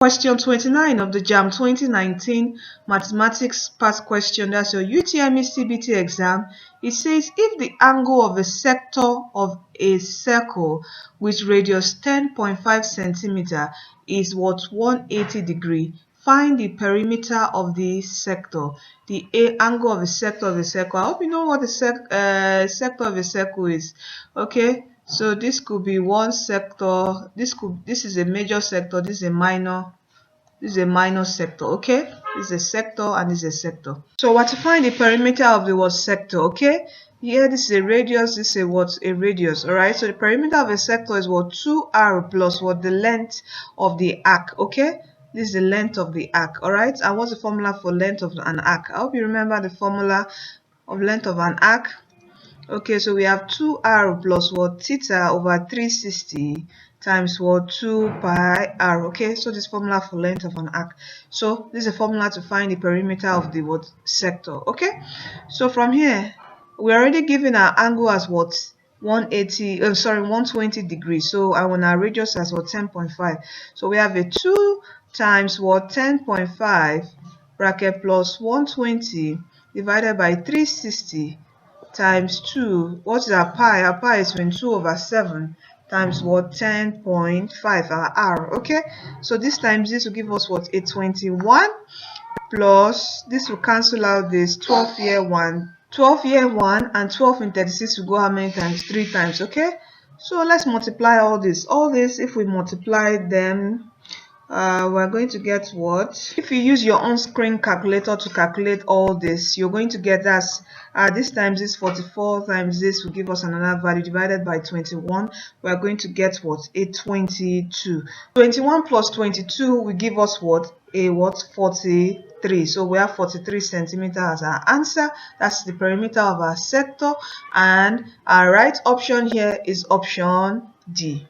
Question 29 of the JAMB 2019 Mathematics Part Question, that's your UTME CBT exam. It says if the angle of a sector of a circle with radius 10.5 centimeter is what 180 degree, find the perimeter of the sector. The angle of a sector of a circle. I hope you know what the sector of a circle is. Okay. So this could be one sector. This is a major sector. This is a minor sector. Okay, this is a sector and this is a sector. So what to find the perimeter of the what sector? Okay, here this is a radius. This is a radius. All right. So the perimeter of a sector is what 2r plus what the length of the arc. Okay. This is the length of the arc. All right. And what's the formula for length of an arc? I hope you remember the formula of length of an arc. Okay, so we have 2r plus what theta over 360 times what 2 pi r. Okay, so this formula for length of an arc. So this is a formula to find the perimeter of the what sector. Okay, so from here we're already given our angle as what 120 degrees. So I want our radius as what 10.5. So we have a 2 times what 10.5 bracket plus 120 divided by 360 times 2. What is our pi? Our pi is 22 over 7 times what 10.5, our r. Okay, so this times this will give us what 821 plus this will cancel out this 12 here 1 and 12 in 36 will go how many times? 3 times. Okay, so let's multiply all this. If we multiply them, we're going to get what? If you use your own screen calculator to calculate all this, you're going to get as this times this 44 times this will give us another value divided by 21. We're going to get what? 822. 21 plus 22 will give us what? 43. So we have 43 centimeters as our answer. That's the perimeter of our sector, and our right option here is option D.